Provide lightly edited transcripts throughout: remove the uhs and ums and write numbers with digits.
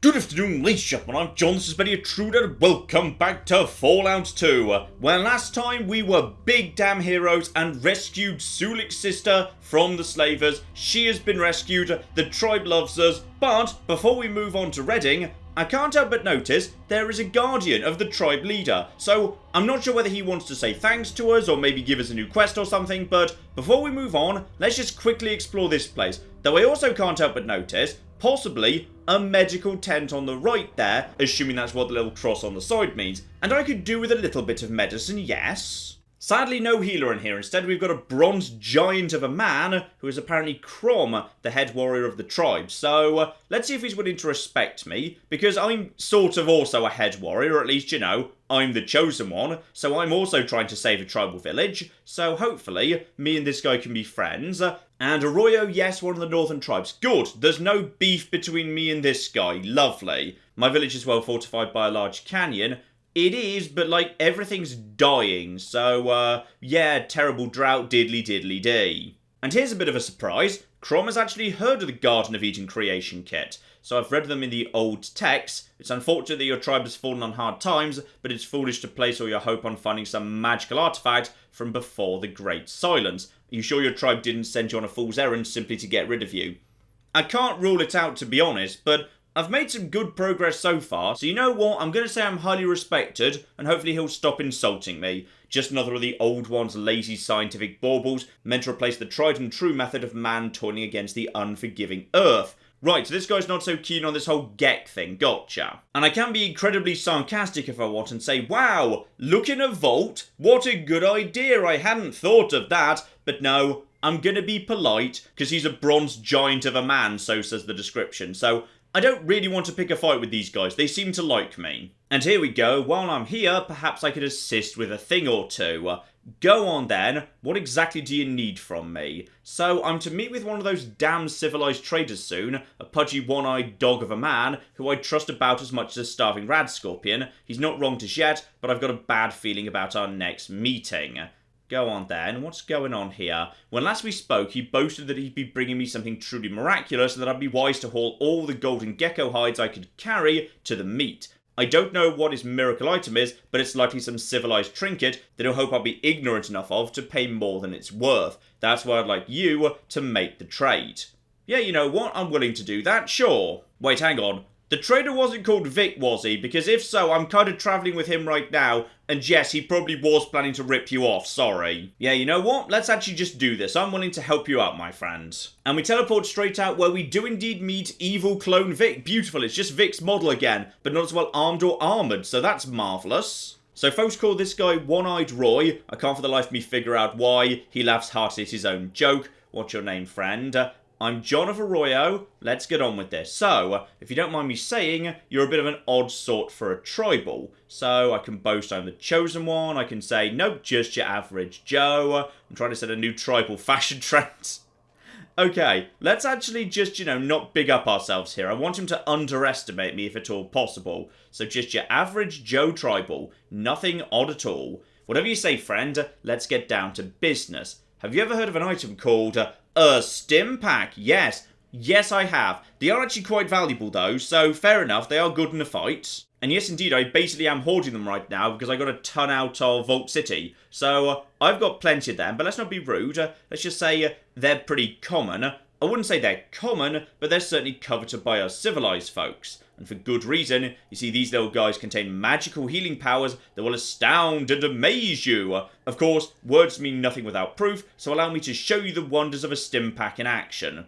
Good afternoon, ladies and gentlemen, I'm John, this is Betty Truder, welcome back to Fallout 2. Well, last time we were big damn heroes and rescued Sulik's sister from the slavers. She has been rescued, the tribe loves us, but before we move on to Reading, I can't help but notice there is a guardian of the tribe leader, so I'm not sure whether he wants to say thanks to us or maybe give us a new quest or something, but before we move on, let's just quickly explore this place. Though I also can't help but notice, possibly, a medical tent on the right there, assuming that's what the little cross on the side means, and I could do with a little bit of medicine, yes. Sadly, no healer in here. Instead, we've got a bronze giant of a man who is apparently Krom, the head warrior of the tribe. So, let's see if he's willing to respect me, because I'm sort of also a head warrior, or at least, you know, I'm the chosen one, so I'm also trying to save a tribal village, so hopefully, me and this guy can be friends. And Arroyo, yes, one of the northern tribes. Good, there's no beef between me and this guy, lovely. My village is well fortified by a large canyon. It is, but like, everything's dying, so, yeah, terrible drought, diddly dee. And here's a bit of a surprise, Krom has actually heard of the Garden of Eden creation kit, so I've read them in the old texts. It's unfortunate that your tribe has fallen on hard times, but it's foolish to place all your hope on finding some magical artifact from before the Great Silence. Are you sure your tribe didn't send you on a fool's errand simply to get rid of you? I can't rule it out, to be honest, but I've made some good progress so far, so you know what, I'm going to say I'm highly respected, and hopefully he'll stop insulting me. Just another of the old one's lazy scientific baubles, meant to replace the tried and true method of man toiling against the unforgiving earth. Right, so this guy's not so keen on this whole Gek thing, gotcha. And I can be incredibly sarcastic if I want and say, wow, look in a vault, what a good idea, I hadn't thought of that, but no, I'm gonna be polite, because he's a bronze giant of a man, so says the description, so I don't really want to pick a fight with these guys, they seem to like me. And here we go, while I'm here, perhaps I could assist with a thing or two. Go on then, what exactly do you need from me? So, I'm to meet with one of those damn civilized traders soon, a pudgy one-eyed dog of a man, who I trust about as much as a starving radscorpion. He's not wronged us yet, but I've got a bad feeling about our next meeting. Go on then, what's going on here? When last we spoke, he boasted that he'd be bringing me something truly miraculous and that I'd be wise to haul all the golden gecko hides I could carry to the meet. I don't know what his miracle item is, but it's likely some civilized trinket that he'll hope I'll be ignorant enough of to pay more than it's worth. That's why I'd like you to make the trade. Yeah, you know what? I'm willing to do that, sure. Wait, hang on. The trader wasn't called Vic, was he? Because if so, I'm kind of travelling with him right now, and yes, he probably was planning to rip you off, sorry. Yeah, you know what? Let's actually just do this. I'm willing to help you out, my friend. And we teleport straight out where we do indeed meet evil clone Vic. Beautiful, it's just Vic's model again, but not as well armed or armoured, so that's marvellous. So folks call this guy One-Eyed Roy. I can't for the life of me figure out why. He laughs heartily at his own joke. What's your name, friend? I'm John of Arroyo, let's get on with this. So, if you don't mind me saying, you're a bit of an odd sort for a tribal. So, I can boast I'm the chosen one, I can say, nope, just your average Joe. I'm trying to set a new tribal fashion trend. Okay, let's actually just, you know, not big up ourselves here. I want him to underestimate me if at all possible. So just your average Joe tribal, nothing odd at all. Whatever you say, friend, let's get down to business. Have you ever heard of an item called a stim pack? Yes. Yes, I have. They are actually quite valuable, though, so fair enough, they are good in a fight. And yes, indeed, I basically am hoarding them right now because I got a ton out of Vault City. So, I've got plenty of them, but let's not be rude. Let's just say they're pretty common. I wouldn't say they're common, but they're certainly coveted by us civilized folks. And for good reason. You see, these little guys contain magical healing powers that will astound and amaze you. Of course, words mean nothing without proof, so allow me to show you the wonders of a stim pack in action.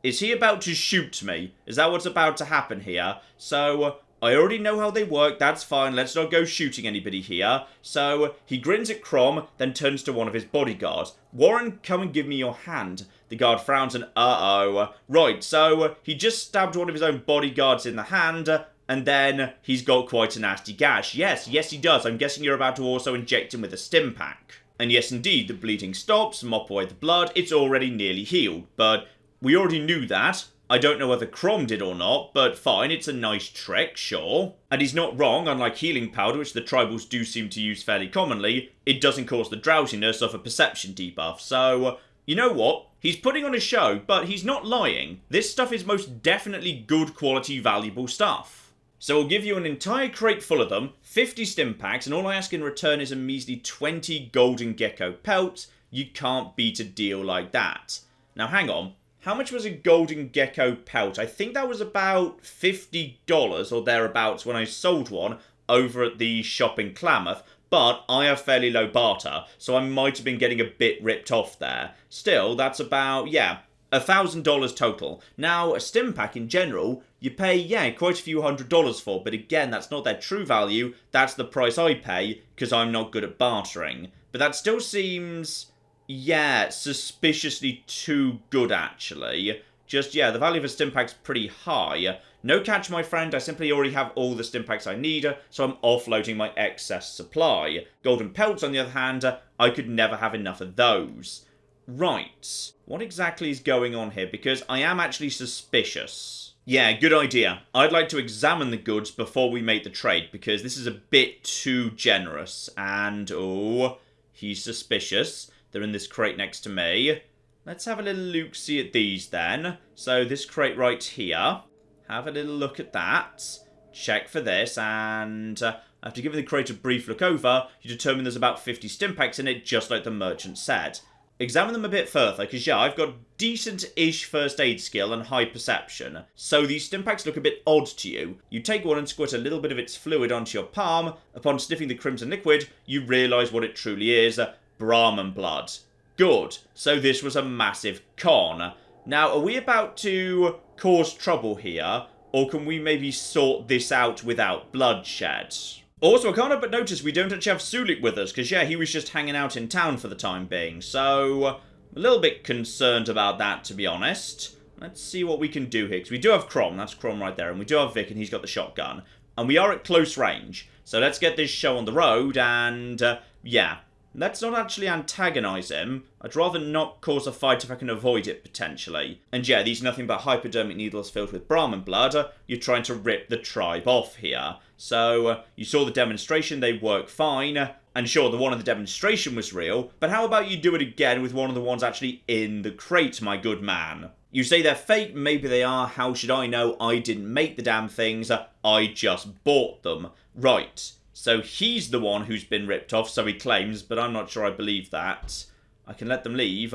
Is he about to shoot me? Is that what's about to happen here? So, I already know how they work, that's fine, let's not go shooting anybody here. So, he grins at Krom, then turns to one of his bodyguards. Warren, come and give me your hand. The guard frowns and uh-oh. Right, so he just stabbed one of his own bodyguards in the hand, and then he's got quite a nasty gash. Yes, he does. I'm guessing you're about to also inject him with a stim pack. And yes, indeed, the bleeding stops, mop away the blood, it's already nearly healed. But we already knew that. I don't know whether Krom did or not, but fine, it's a nice trick, sure. And he's not wrong, unlike healing powder, which the tribals do seem to use fairly commonly, it doesn't cause the drowsiness of a perception debuff, so, you know what? He's putting on a show, but he's not lying. This stuff is most definitely good quality, valuable stuff. So I'll give you an entire crate full of them, 50 stim packs, and all I ask in return is a measly 20 golden gecko pelts. You can't beat a deal like that. Now hang on, how much was a golden gecko pelt? I think that was about $50 or thereabouts when I sold one over at the shop in Klamath. But I have fairly low barter, so I might have been getting a bit ripped off there. Still, that's about, yeah, $1,000 total. Now, a stim pack in general, you pay, yeah, quite a few $100s for, but again, that's not their true value. That's the price I pay, because I'm not good at bartering. But that still seems, yeah, suspiciously too good, actually. Just, yeah, the value of a stim pack's pretty high. No catch, my friend, I simply already have all the stim packs I need, so I'm offloading my excess supply. Golden pelts, on the other hand, I could never have enough of those. Right, what exactly is going on here? Because I am actually suspicious. Yeah, good idea. I'd like to examine the goods before we make the trade, because this is a bit too generous. And, oh, he's suspicious. They're in this crate next to me. Let's have a little look-see at these then. So this crate right here. Have a little look at that. Check for this, and after giving the crate a brief look over, you determine there's about 50 stim packs in it, just like the merchant said. Examine them a bit further, because yeah, I've got decent-ish first aid skill and high perception, so these stim packs look a bit odd to you. You take one and squirt a little bit of its fluid onto your palm. Upon sniffing the crimson liquid, you realise what it truly is, Brahmin blood. Good, so this was a massive con. Now, are we about to cause trouble here, or can we maybe sort this out without bloodshed? Also, I can't help but notice we don't actually have Sulik with us, because yeah, he was just hanging out in town for the time being, so a little bit concerned about that, to be honest. Let's see what we can do here, because we do have Krom, that's Krom right there, and we do have Vic, and he's got the shotgun, and we are at close range, so let's get this show on the road, and yeah. Let's not actually antagonize him. I'd rather not cause a fight if I can avoid it, potentially. And yeah, these are nothing but hypodermic needles filled with Brahmin blood. You're trying to rip the tribe off here. So, you saw the demonstration, they work fine. And sure, the one in the demonstration was real, but how about you do it again with one of the ones actually in the crate, my good man? You say they're fake, maybe they are, how should I know? I didn't make the damn things, I just bought them. Right. So he's the one who's been ripped off, so he claims, but I'm not sure I believe that. I can let them leave,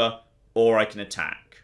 or I can attack.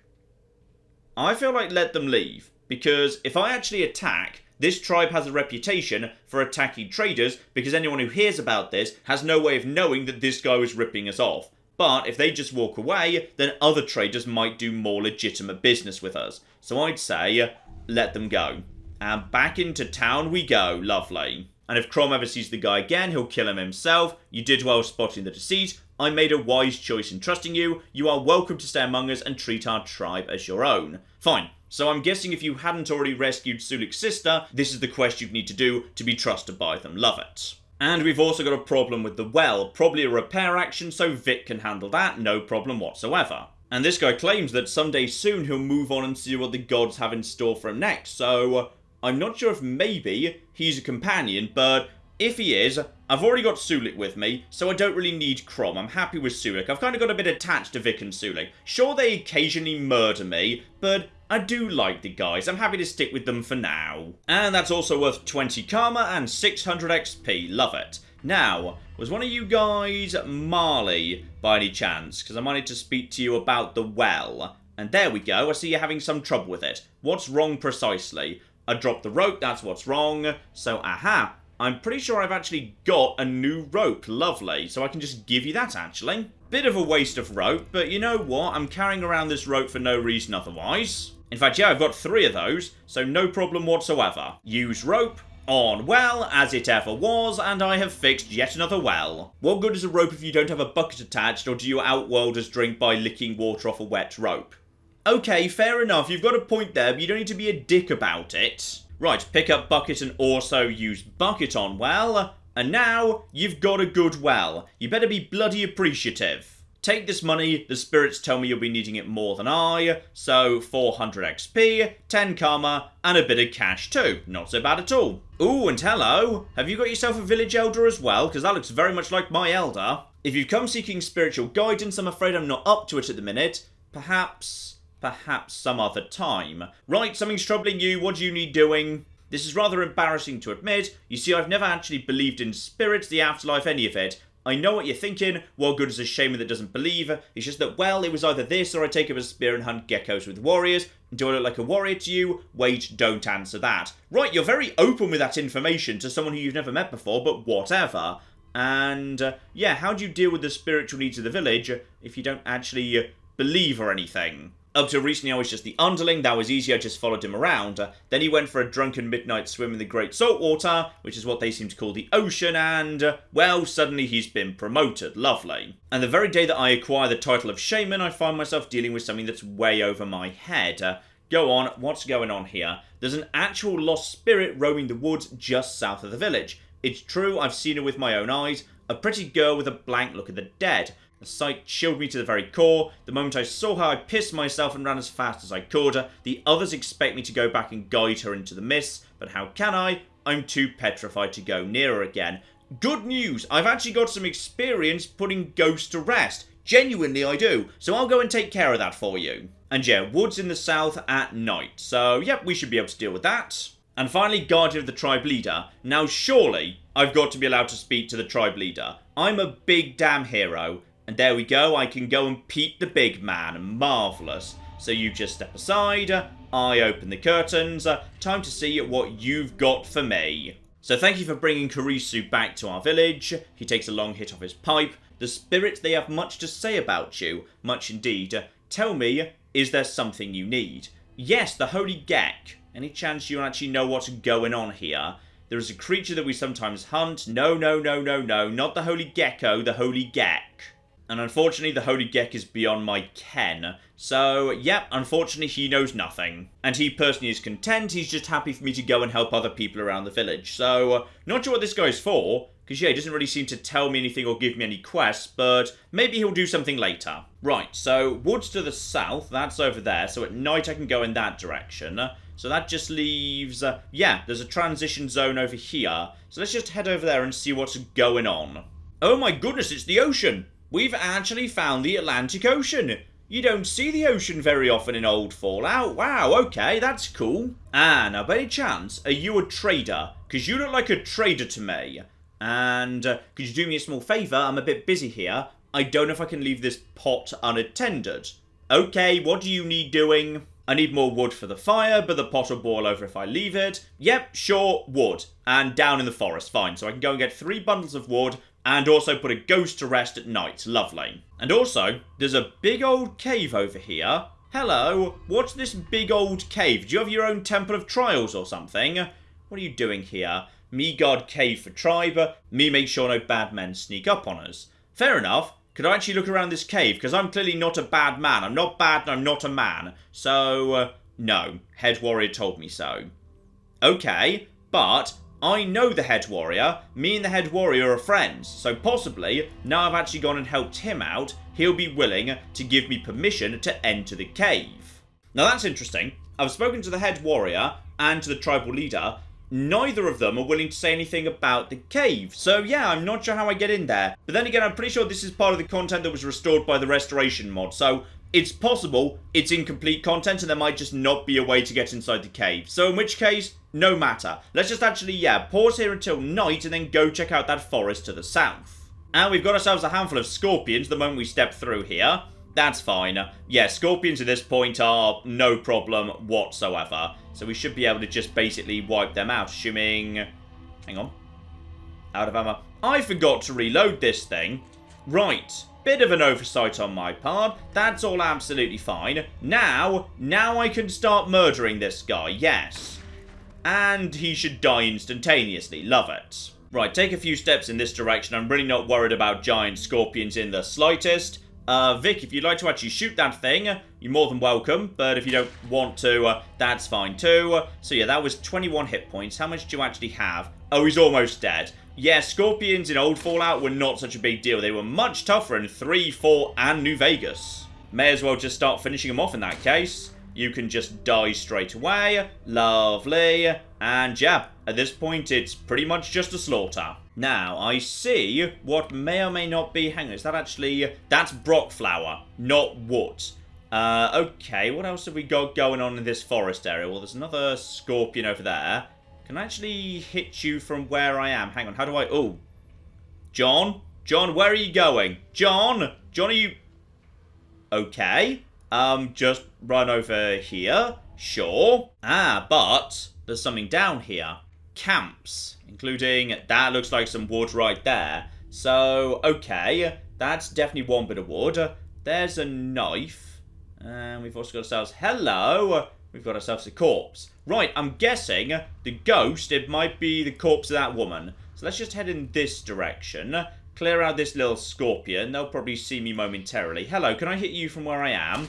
I feel like let them leave, because if I actually attack, this tribe has a reputation for attacking traders, because anyone who hears about this has no way of knowing that this guy was ripping us off. But if they just walk away, then other traders might do more legitimate business with us. So I'd say, let them go. And back into town we go, lovely. And if Krom ever sees the guy again, he'll kill him himself. You did well spotting the deceit. I made a wise choice in trusting you. You are welcome to stay among us and treat our tribe as your own. Fine. So I'm guessing if you hadn't already rescued Sulik's sister, this is the quest you'd need to do to be trusted by them. Love it. And we've also got a problem with the well. Probably a repair action, so Vic can handle that. No problem whatsoever. And this guy claims that someday soon he'll move on and see what the gods have in store for him next. So I'm not sure if maybe he's a companion, but if he is, I've already got Sulik with me, so I don't really need Krom. I'm happy with Sulik. I've kind of got a bit attached to Vic and Sulik. Sure, they occasionally murder me, but I do like the guys. I'm happy to stick with them for now. And that's also worth 20 karma and 600 XP. Love it. Now, was one of you guys Marley by any chance? Because I wanted to speak to you about the well. And there we go. I see you're having some trouble with it. What's wrong precisely? I dropped the rope, that's what's wrong. So, aha, I'm pretty sure I've actually got a new rope. Lovely. So I can just give you that, actually. Bit of a waste of rope, but you know what? I'm carrying around this rope for no reason otherwise. In fact, yeah, I've got 3 of those, so no problem whatsoever. Use rope, on well, as it ever was, and I have fixed yet another well. What good is a rope if you don't have a bucket attached, or do you outworlders drink by licking water off a wet rope? Okay, fair enough, you've got a point there, but you don't need to be a dick about it. Right, pick up bucket and also use bucket on well, and now you've got a good well. You better be bloody appreciative. Take this money, the spirits tell me you'll be needing it more than I, so 400 XP, 10 karma, and a bit of cash too. Not so bad at all. Ooh, and hello, have you got yourself a village elder as well? Because that looks very much like my elder. If you've come seeking spiritual guidance, I'm afraid I'm not up to it at the minute. perhaps some other time. Right, something's troubling you. What do you need doing? This is rather embarrassing to admit. You see, I've never actually believed in spirits, the afterlife, any of it. I know what you're thinking. What good is a shaman that doesn't believe? It's just that, well, it was either this or I take up a spear and hunt geckos with warriors. Do I look like a warrior to you? Wait, don't answer that. Right, you're very open with that information to someone who you've never met before, but whatever. And, yeah, how do you deal with the spiritual needs of the village if you don't actually believe or anything? Up till recently, I was just the underling. That was easy. I just followed him around. Then he went for a drunken midnight swim in the Great Saltwater, which is what they seem to call the ocean, and, well, suddenly he's been promoted. Lovely. And the very day that I acquire the title of shaman, I find myself dealing with something that's way over my head. Go on, what's going on here? There's an actual lost spirit roaming the woods just south of the village. It's true, I've seen her with my own eyes. A pretty girl with a blank look at the dead. The sight chilled me to the very core. The moment I saw her, I pissed myself and ran as fast as I could. The others expect me to go back and guide her into the mist, but how can I? I'm too petrified to go near her again. Good news! I've actually got some experience putting ghosts to rest. Genuinely, I do. So I'll go and take care of that for you. And yeah, woods in the south at night. So, yep, we should be able to deal with that. And finally, Guardian of the Tribe Leader. Now, surely, I've got to be allowed to speak to the Tribe Leader. I'm a big damn hero. And there we go, I can go and peep the big man. Marvellous. So you just step aside, I open the curtains, time to see what you've got for me. So thank you for bringing Kurisu back to our village. He takes a long hit off his pipe. The spirits, they have much to say about you. Much indeed. Tell me, is there something you need? Yes, the Holy Gek. Any chance you actually know what's going on here? There is a creature that we sometimes hunt. No, not the Holy Gecko, the Holy Gek. And unfortunately, the Holy Gek is beyond my ken. So, yep, unfortunately, he knows nothing. And he personally is content. He's just happy for me to go and help other people around the village. So, not sure what this guy's for. Because, yeah, he doesn't really seem to tell me anything or give me any quests. But maybe he'll do something later. Right, so, woods to the south. That's over there. So, at night, I can go in that direction. So, that just leaves... yeah, there's a transition zone over here. So, let's just head over there and see what's going on. Oh, my goodness, it's the ocean! We've actually found the Atlantic Ocean. You don't see the ocean very often in old Fallout. Wow, okay, that's cool. Ah, now by any chance, are you a trader? Because you look like a trader to me. And could you do me a small favour? I'm a bit busy here. I don't know if I can leave this pot unattended. Okay, what do you need doing? I need more wood for the fire, but the pot will boil over if I leave it. Yep, sure, wood. And down in the forest, fine. So I can go and get 3 bundles of wood, and also put a ghost to rest at night. Lovely. And also, there's a big old cave over here. Hello, what's this big old cave? Do you have your own Temple of Trials or something? What are you doing here? Me guard cave for tribe. Me make sure no bad men sneak up on us. Fair enough. Could I actually look around this cave? Because I'm clearly not a bad man. I'm not bad and I'm not a man. So, no. Head warrior told me so. Okay, but... I know the head warrior. Me and the head warrior are friends. So possibly, now I've actually gone and helped him out, he'll be willing to give me permission to enter the cave. Now that's interesting. I've spoken to the head warrior and to the tribal leader. Neither of them are willing to say anything about the cave. So yeah, I'm not sure how I get in there. But then again, I'm pretty sure this is part of the content that was restored by the restoration mod. So it's possible it's incomplete content and there might just not be a way to get inside the cave. So in which case... no matter. Let's just actually, yeah, pause here until night and then go check out that forest to the south. And we've got ourselves a handful of scorpions the moment we step through here. That's fine. Yeah, scorpions at this point are no problem whatsoever. So we should be able to just basically wipe them out, assuming... hang on. Out of ammo. I forgot to reload this thing. Right. Bit of an oversight on my part. That's all absolutely fine. Now I can start murdering this guy, yes. And he should die instantaneously. Love it. Right, take a few steps in this direction. I'm really not worried about giant scorpions in the slightest. Vic, if you'd like to actually shoot that thing, you're more than welcome. But if you don't want to, that's fine too. So yeah, that was 21 hit points. How much do you actually have? Oh, he's almost dead. Yeah, scorpions in old Fallout were not such a big deal. They were much tougher in 3, 4, and New Vegas. May as well just start finishing them off in that case. You can just die straight away. Lovely. And yeah, at this point, it's pretty much just a slaughter. Now, I see what may or may not be... hang on, is that actually... that's Brock flower, not wood. Okay, what else have we got going on in this forest area? Well, there's another scorpion over there. Can I actually hit you from where I am? Hang on, how do I... Oh. John? John, where are you going? John? John, are you... Okay. Just run over here. Sure. Ah, but there's something down here. Camps, including... That looks like some wood right there. So, okay. That's definitely one bit of wood. There's a knife. And we've also got ourselves... Hello! We've got ourselves a corpse. Right, I'm guessing the ghost, it might be the corpse of that woman. So let's just head in this direction. Clear out this little scorpion. They'll probably see me momentarily. Hello, can I hit you from where I am?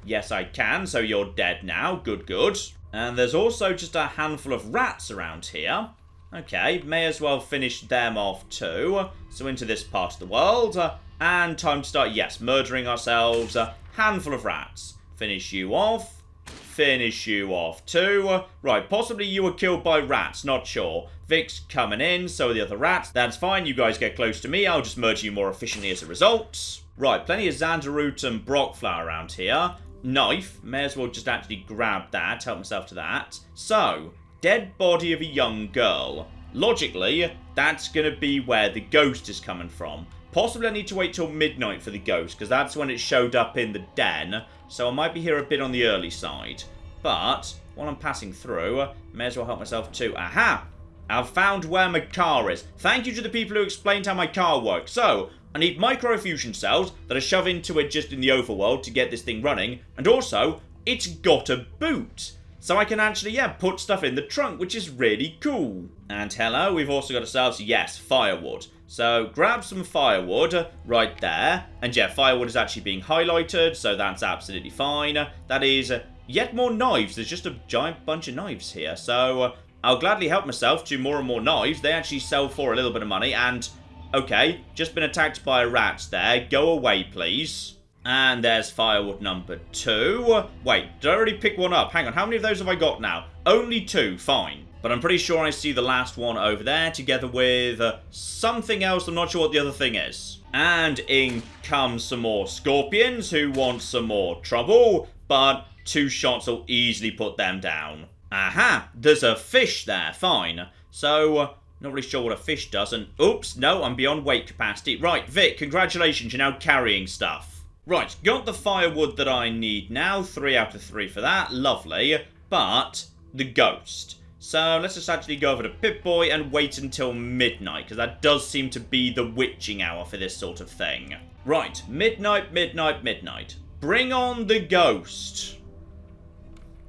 Yes, I can. So you're dead now. Good, good. And there's also just a handful of rats around here. Okay, may as well finish them off too. So into this part of the world. And time to start, yes, murdering ourselves. Handful of rats. Finish you off. Finish you off too. Right, possibly you were killed by rats, not sure. Vic's coming in, so are the other rats. That's fine, you guys get close to me. I'll just murder you more efficiently as a result. Right, plenty of Xanderroot and Brock flower around here. Knife, may as well just actually grab that, help myself to that. So, dead body of a young girl. Logically, that's going to be where the ghost is coming from. Possibly I need to wait till midnight for the ghost, because that's when it showed up in the den. So I might be here a bit on the early side. But, while I'm passing through, may as well help myself too. Aha! I've found where my car is. Thank you to the people who explained how my car works. So, I need microfusion cells that I shove into it just in the overworld to get this thing running. And also, it's got a boot. So I can actually, yeah, put stuff in the trunk, which is really cool. And hello, we've also got ourselves, yes, firewood. So grab some firewood right there. And yeah, firewood is actually being highlighted, so that's absolutely fine. That is yet more knives. There's just a giant bunch of knives here. So I'll gladly help myself to more and more knives. They actually sell for a little bit of money. And, okay, just been attacked by a rat there. Go away, please. And there's firewood number 2. Wait, did I already pick one up? Hang on, how many of those have I got now? Only 2, fine. But I'm pretty sure I see the last one over there together with something else. I'm not sure what the other thing is. And in comes some more scorpions who want some more trouble. But 2 shots will easily put them down. Aha, there's a fish there, fine. So, not really sure what a fish does. And oops, no, I'm beyond weight capacity. Right, Vic, congratulations, you're now carrying stuff. Right, got the firewood that I need now. 3 out of 3 for that. Lovely. But the ghost. So let's just actually go over to Pip-Boy and wait until midnight, because that does seem to be the witching hour for this sort of thing. Right, midnight, midnight, midnight. Bring on the ghost.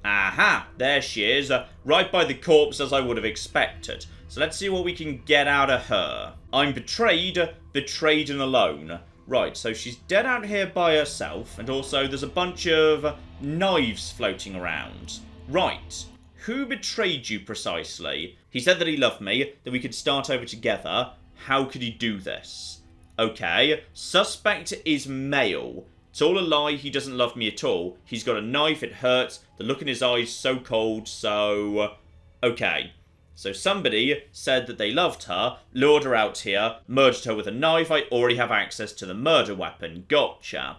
Aha, there she is, right by the corpse as I would have expected. So let's see what we can get out of her. I'm betrayed, betrayed and alone. Right, so she's dead out here by herself, and also there's a bunch of knives floating around. Right. Who betrayed you precisely? He said that he loved me, that we could start over together. How could he do this? Okay, suspect is male. It's all a lie, he doesn't love me at all. He's got a knife, it hurts. The look in his eyes so cold, so... Okay. So somebody said that they loved her, lured her out here, murdered her with a knife. I already have access to the murder weapon. Gotcha.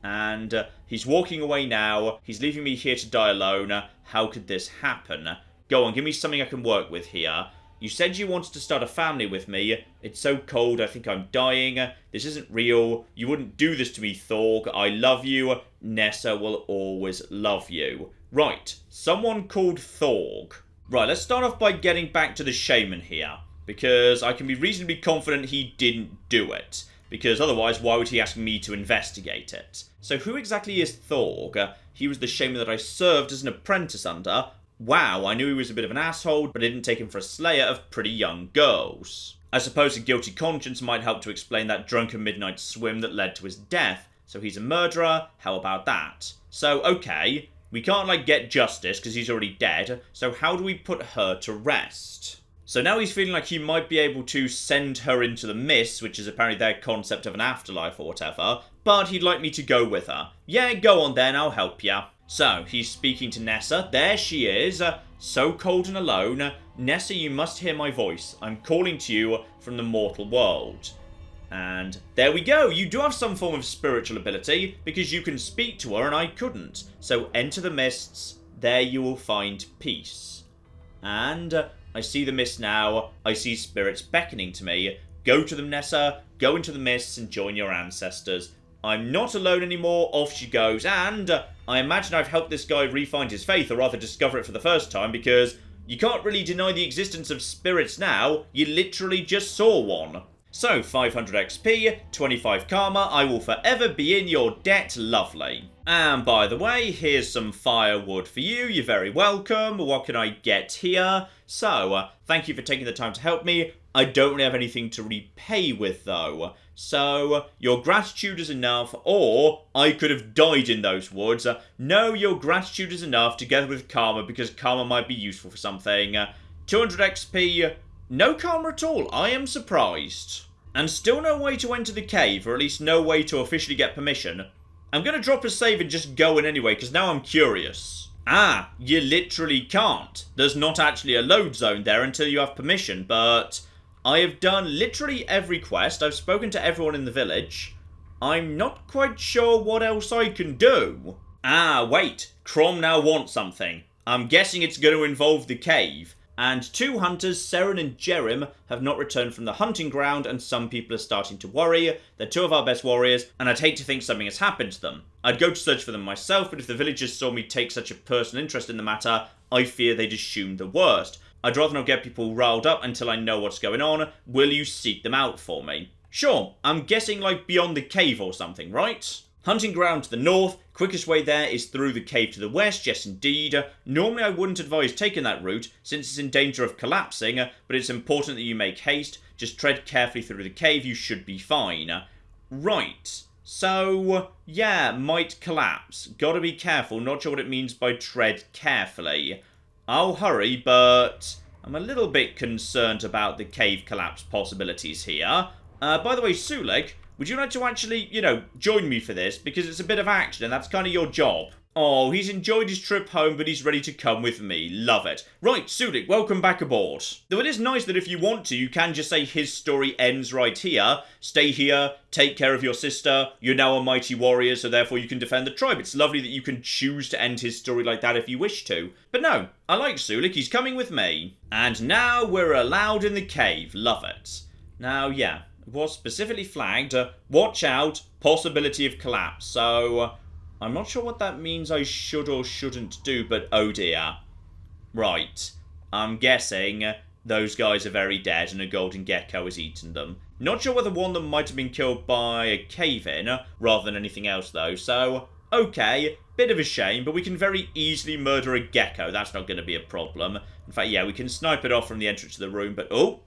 And he's walking away now. He's leaving me here to die alone. How could this happen? Go on, give me something I can work with here. You said you wanted to start a family with me. It's so cold, I think I'm dying. This isn't real. You wouldn't do this to me, Thorg. I love you. Nessa will always love you. Right, someone called Thorg. Right, let's start off by getting back to the shaman here. Because I can be reasonably confident he didn't do it. Because otherwise, why would he ask me to investigate it? So who exactly is Thorg? He was the shaman that I served as an apprentice under. Wow, I knew he was a bit of an asshole, but I didn't take him for a slayer of pretty young girls. I suppose a guilty conscience might help to explain that drunken midnight swim that led to his death. So he's a murderer, how about that? So, okay, we can't, get justice because he's already dead, so how do we put her to rest? So now he's feeling like he might be able to send her into the mist, which is apparently their concept of an afterlife or whatever, but he'd like me to go with her. Yeah, go on then, I'll help ya. So, he's speaking to Nessa. There she is, so cold and alone. Nessa, you must hear my voice. I'm calling to you from the mortal world. And there we go. You do have some form of spiritual ability because you can speak to her and I couldn't. So enter the mists. There you will find peace. And I see the mist now. I see spirits beckoning to me. Go to them, Nessa. Go into the mists and join your ancestors. I'm not alone anymore. Off she goes. And I imagine I've helped this guy re-find his faith, or rather discover it for the first time, because you can't really deny the existence of spirits now. You literally just saw one. So, 500 XP, 25 Karma, I will forever be in your debt, lovely. And by the way, here's some firewood for you, you're very welcome. What can I get here? So, thank you for taking the time to help me. I don't really have anything to repay with, though. So, your gratitude is enough, or I could have died in those woods. No, your gratitude is enough, together with Karma, because Karma might be useful for something. 200 XP... no Karma at all. I am surprised. And still no way to enter the cave, or at least no way to officially get permission. I'm going to drop a save and just go in anyway, because now I'm curious. Ah, you literally can't. There's not actually a load zone there until you have permission, but I have done literally every quest. I've spoken to everyone in the village. I'm not quite sure what else I can do. Ah, wait. Krom now wants something. I'm guessing it's going to involve the cave. And two hunters, Seren and Jerim, have not returned from the hunting ground, and some people are starting to worry. They're two of our best warriors, and I'd hate to think something has happened to them. I'd go to search for them myself, but if the villagers saw me take such a personal interest in the matter, I fear they'd assume the worst. I'd rather not get people riled up until I know what's going on. Will you seek them out for me? Sure, I'm guessing like beyond the cave or something, right? Hunting ground to the north, quickest way there is through the cave to the west, yes indeed. Normally I wouldn't advise taking that route, since it's in danger of collapsing, but it's important that you make haste. Just tread carefully through the cave, you should be fine. Right, so, yeah, might collapse. Gotta be careful, not sure what it means by tread carefully. I'll hurry, but I'm a little bit concerned about the cave collapse possibilities here. By the way, Sulik, would you like to actually, join me for this? Because it's a bit of action, and that's kind of your job. Oh, he's enjoyed his trip home, but he's ready to come with me. Love it. Right, Sulik, welcome back aboard. Though it is nice that if you want to, you can just say his story ends right here. Stay here, take care of your sister. You're now a mighty warrior, so therefore you can defend the tribe. It's lovely that you can choose to end his story like that if you wish to. But no, I like Sulik, he's coming with me. And now we're allowed in the cave. Love it. Now, yeah. It was specifically flagged, watch out, possibility of collapse. So, I'm not sure what that means I should or shouldn't do, but oh dear. Right, I'm guessing those guys are very dead and a golden gecko has eaten them. Not sure whether one of them might have been killed by a cave-in, rather than anything else though. So, okay, bit of a shame, but we can very easily murder a gecko. That's not going to be a problem. In fact, yeah, we can snipe it off from the entrance to the room, but oh,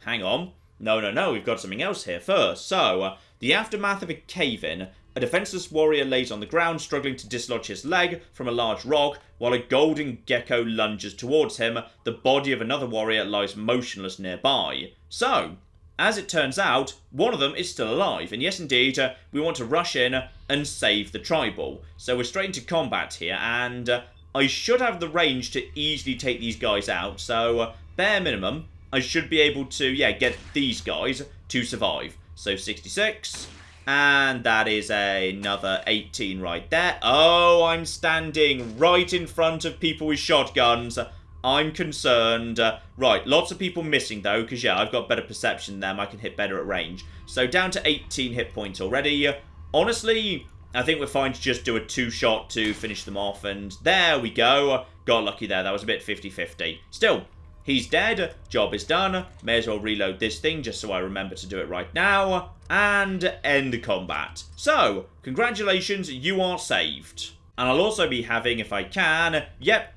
hang on. No, we've got something else here first. So, the aftermath of a cave-in. A defenseless warrior lays on the ground, struggling to dislodge his leg from a large rock, while a golden gecko lunges towards him. The body of another warrior lies motionless nearby. So, as it turns out, one of them is still alive. And yes, indeed, we want to rush in and save the tribal. So we're straight into combat here, and I should have the range to easily take these guys out. So, bare minimum, I should be able to, get these guys to survive. So 66, and that is another 18 right there. Oh, I'm standing right in front of people with shotguns. I'm concerned. Right, lots of people missing though, because I've got better perception than them. I can hit better at range. So down to 18 hit points already. Honestly, I think we're fine to just do a two-shot to finish them off, and there we go. Got lucky there. That was a bit 50-50. Still, he's dead, job is done, may as well reload this thing just so I remember to do it right now, and end the combat. So, congratulations, you are saved. And I'll also be having, if I can,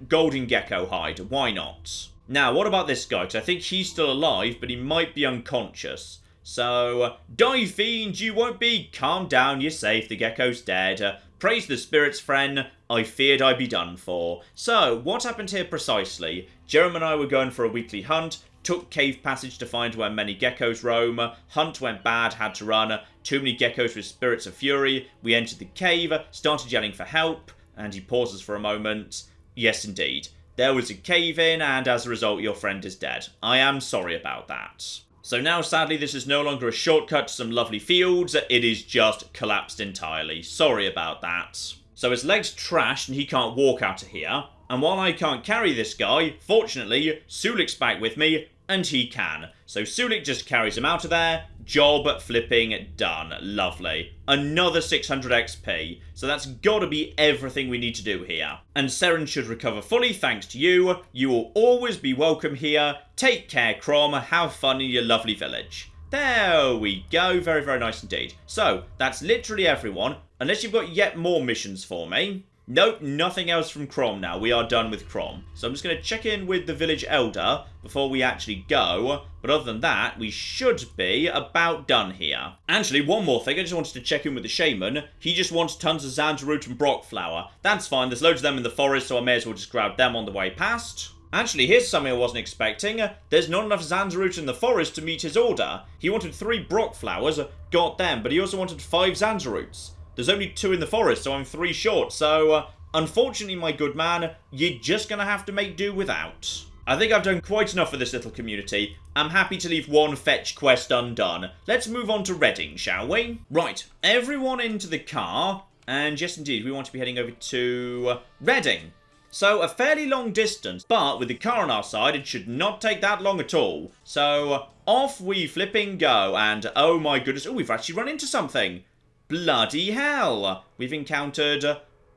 golden gecko hide, why not? Now, what about this guy? Because I think he's still alive, but he might be unconscious. So, die fiend, you won't be. Calm down, you're safe, the gecko's dead. Praise the spirits, friend. I feared I'd be done for. So, what happened here precisely? Jeremy and I were going for a weekly hunt, took cave passage to find where many geckos roam. Hunt went bad, had to run. Too many geckos with spirits of fury. We entered the cave, started yelling for help, and he pauses for a moment. Yes, indeed. There was a cave in, and as a result, your friend is dead. I am sorry about that. So now, sadly, this is no longer a shortcut to some lovely fields. It is just collapsed entirely. Sorry about that. So his leg's trashed and he can't walk out of here. And while I can't carry this guy, fortunately, Sulik's back with me, and he can. So Sulik just carries him out of there. Job flipping done. Lovely. Another 600 XP. So that's gotta be everything we need to do here. And Seren should recover fully thanks to you. You will always be welcome here. Take care, Krom. Have fun in your lovely village. There we go. Very, very nice indeed. So, that's literally everyone. Unless you've got yet more missions for me. Nope, nothing else from Krom now. We are done with Krom. So I'm just going to check in with the village elder before we actually go. But other than that, we should be about done here. Actually, one more thing. I just wanted to check in with the shaman. He just wants tons of Xanderroot and Brock flower. That's fine. There's loads of them in the forest, so I may as well just grab them on the way past. Actually, here's something I wasn't expecting. There's not enough Xanderroot in the forest to meet his order. He wanted 3 Brock flowers, got them, but he also wanted 5 Xanderroots. There's only 2 in the forest, so I'm 3 short. So, unfortunately, my good man, you're just going to have to make do without. I think I've done quite enough for this little community. I'm happy to leave one fetch quest undone. Let's move on to Reading, shall we? Right, everyone into the car. And yes, indeed, we want to be heading over to Reading. So, a fairly long distance, but with the car on our side, it should not take that long at all. So, off we flipping go. And, oh my goodness, oh, we've actually run into something. Bloody hell! We've encountered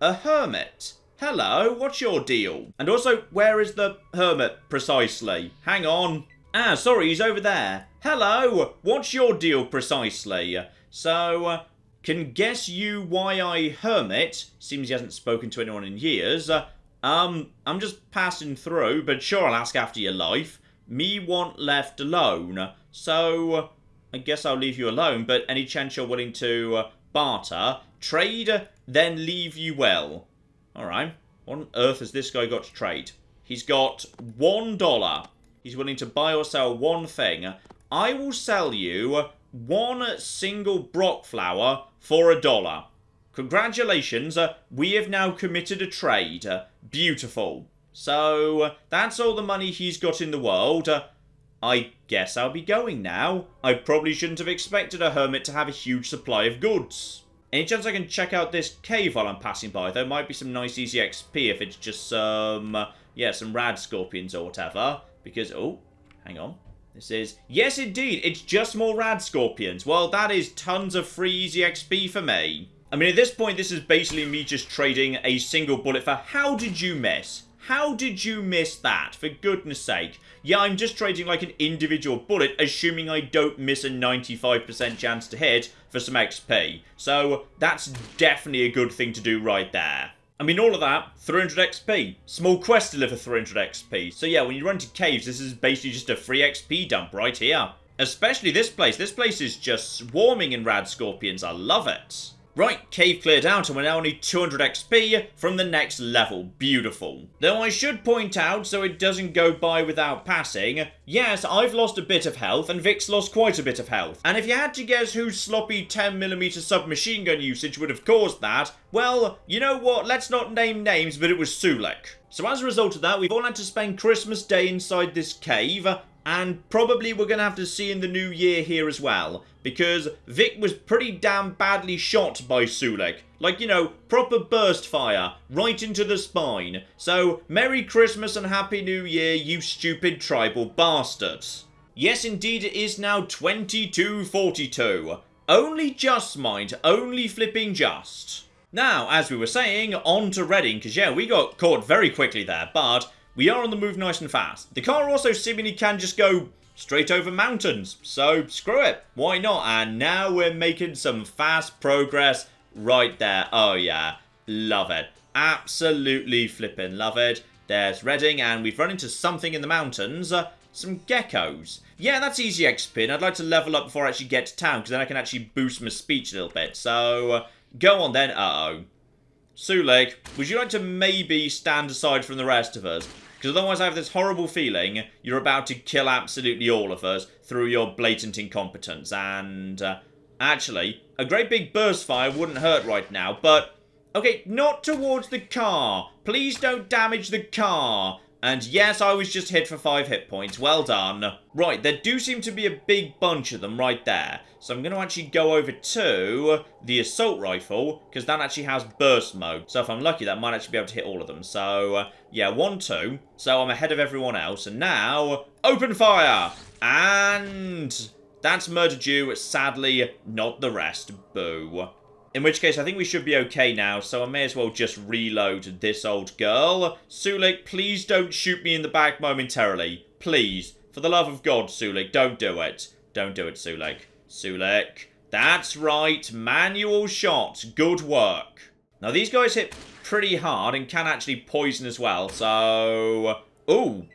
a hermit. Hello, what's your deal? And also, where is the hermit precisely? Hang on. Ah, sorry, he's over there. Hello, what's your deal precisely? So, can guess you why I hermit. Seems he hasn't spoken to anyone in years. I'm just passing through, but sure, I'll ask after your life. Me want left alone. So, I guess I'll leave you alone, but any chance you're willing to barter, trade, then leave you well. Alright, what on earth has this guy got to trade? He's got $1. He's willing to buy or sell one thing. I will sell you 1 single Brock flower for $1. Congratulations, we have now committed a trade. Beautiful. So, that's all the money he's got in the world. I guess I'll be going now. I probably shouldn't have expected a hermit to have a huge supply of goods. Any chance I can check out this cave while I'm passing by? There might be some nice easy XP if it's just some radscorpions or whatever. Because, oh, hang on. This is, yes indeed, it's just more radscorpions. Well, that is tons of free easy XP for me. I mean, at this point, this is basically me just trading a single bullet for, how did you miss? How did you miss that? For goodness sake. Yeah, I'm just trading like an individual bullet, assuming I don't miss a 95% chance to hit for some XP. So, that's definitely a good thing to do right there. I mean, all of that, 300 XP. Small quest deliver 300 XP. So yeah, when you run to caves, this is basically just a free XP dump right here. Especially this place. This place is just swarming in radscorpions. I love it. Right, cave cleared out and we're now only 200 XP from the next level. Beautiful. Though I should point out, so it doesn't go by without passing, yes, I've lost a bit of health and Vic's lost quite a bit of health. And if you had to guess whose sloppy 10mm submachine gun usage would have caused that, well, you know what, let's not name names, but it was Sulik. So as a result of that, we've all had to spend Christmas Day inside this cave, and probably we're going to have to see in the new year here as well. Because Vic was pretty damn badly shot by Sulik. Like, you know, proper burst fire. Right into the spine. So, Merry Christmas and Happy New Year, you stupid tribal bastards. Yes, indeed, it is now 22:42. Only just, mind. Only flipping just. Now, as we were saying, on to Reading. Because, yeah, we got caught very quickly there. But we are on the move nice and fast. The car also seemingly can just go straight over mountains. So, screw it. Why not? And now we're making some fast progress right there. Oh, yeah. Love it. Absolutely flipping love it. There's Reading, and we've run into something in the mountains. Some geckos. Yeah, that's easy XP, and I'd like to level up before I actually get to town, because then I can actually boost my speech a little bit. So, go on then. Uh-oh. Sulik, would you like to maybe stand aside from the rest of us? Because otherwise I have this horrible feeling you're about to kill absolutely all of us through your blatant incompetence. And, actually, a great big burst fire wouldn't hurt right now, but, okay, not towards the car. Please don't damage the car. And yes, I was just hit for 5 hit points. Well done. Right, there do seem to be a big bunch of them right there. So I'm going to actually go over to the assault rifle, because that actually has burst mode. So if I'm lucky, that might actually be able to hit all of them. So, yeah, 1, 2. So I'm ahead of everyone else. And now, open fire! And that's murdered you. Sadly, not the rest. Boo. In which case, I think we should be okay now, so I may as well just reload this old girl. Sulik, please don't shoot me in the back momentarily. Please. For the love of God, Sulik, don't do it. Don't do it, Sulik. Sulik. That's right. Manual shot. Good work. Now, these guys hit pretty hard and can actually poison as well, so... Ooh.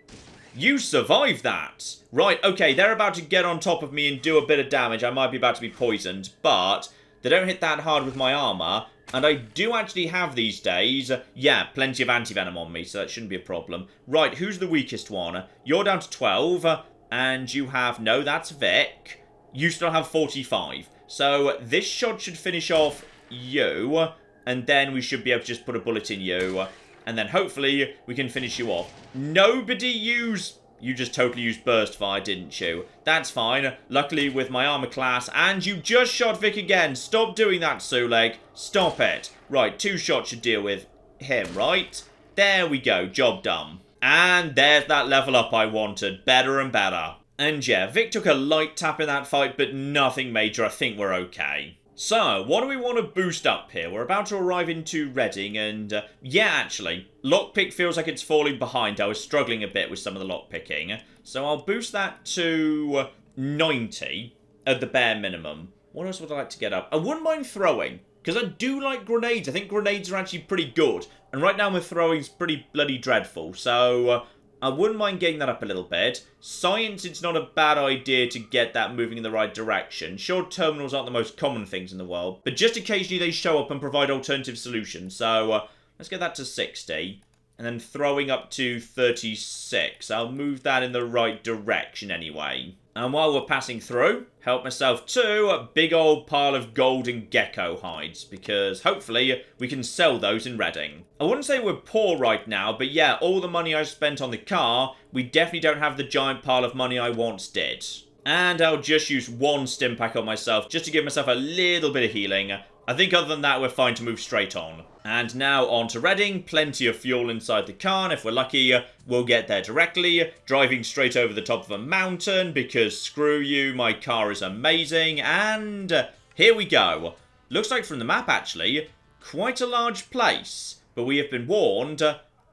You survived that. Right, okay, they're about to get on top of me and do a bit of damage. I might be about to be poisoned, but... They don't hit that hard with my armor, and I do actually have these days, yeah, plenty of anti-venom on me, so that shouldn't be a problem. Right, who's the weakest one? You're down to 12, and you have, no, that's Vic. You still have 45. So this shot should finish off you, and then we should be able to just put a bullet in you, and then hopefully we can finish you off. Nobody use... You just totally used burst fire, didn't you? That's fine. Luckily with my armor class. And you just shot Vic again. Stop doing that, Suleg. Stop it. Right, 2 shots should deal with him, right? There we go. Job done. And there's that level up I wanted. Better and better. And yeah, Vic took a light tap in that fight, but nothing major. I think we're okay. So, what do we want to boost up here? We're about to arrive into Reading, and yeah, actually, lockpick feels like it's falling behind. I was struggling a bit with some of the lockpicking. So I'll boost that to 90 at the bare minimum. What else would I like to get up? I wouldn't mind throwing, because I do like grenades. I think grenades are actually pretty good. And right now my throwing's pretty bloody dreadful, so... I wouldn't mind getting that up a little bit. Science, it's not a bad idea to get that moving in the right direction. Sure, terminals aren't the most common things in the world, but just occasionally they show up and provide alternative solutions. So, let's get that to 60. And then throwing up to 36. I'll move that in the right direction anyway. And while we're passing through, help myself to a big old pile of golden gecko hides, because hopefully we can sell those in Reading. I wouldn't say we're poor right now, but yeah, all the money I spent on the car, we definitely don't have the giant pile of money I once did. And I'll just use 1 stim pack on myself, just to give myself a little bit of healing. I think other than that, we're fine to move straight on. And now on to Reading. Plenty of fuel inside the car, and if we're lucky, we'll get there directly. Driving straight over the top of a mountain, because screw you, my car is amazing. And here we go. Looks like from the map, actually, quite a large place. But we have been warned,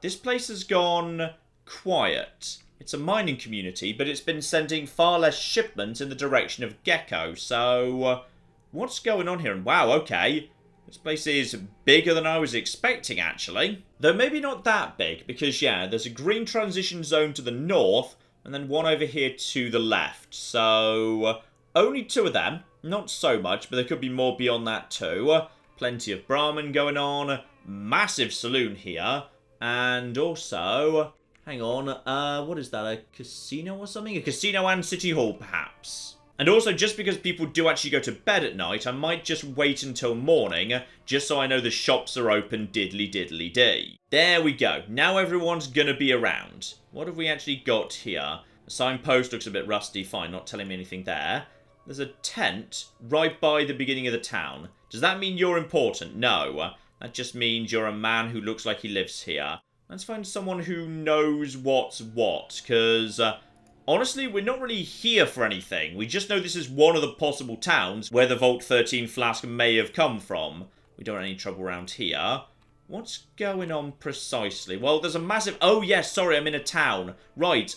this place has gone quiet. It's a mining community, but it's been sending far less shipments in the direction of Gecko, so... what's going on here? And wow, okay. This place is bigger than I was expecting, actually. Though maybe not that big, because, yeah, there's a green transition zone to the north, and then one over here to the left. So, only 2 of them. Not so much, but there could be more beyond that, too. Plenty of Brahmin going on. Massive saloon here. And also... hang on, what is that? A casino or something? A casino and city hall, perhaps. And also, just because people do actually go to bed at night, I might just wait until morning, just so I know the shops are open diddly-diddly-dee. There we go. Now everyone's gonna be around. What have we actually got here? The signpost looks a bit rusty. Fine, not telling me anything there. There's a tent right by the beginning of the town. Does that mean you're important? No. That just means you're a man who looks like he lives here. Let's find someone who knows what's what, because... honestly, we're not really here for anything. We just know this is one of the possible towns where the Vault 13 flask may have come from. We don't have any trouble around here. What's going on precisely? Well, there's a massive... oh, yes, sorry, I'm in a town. Right,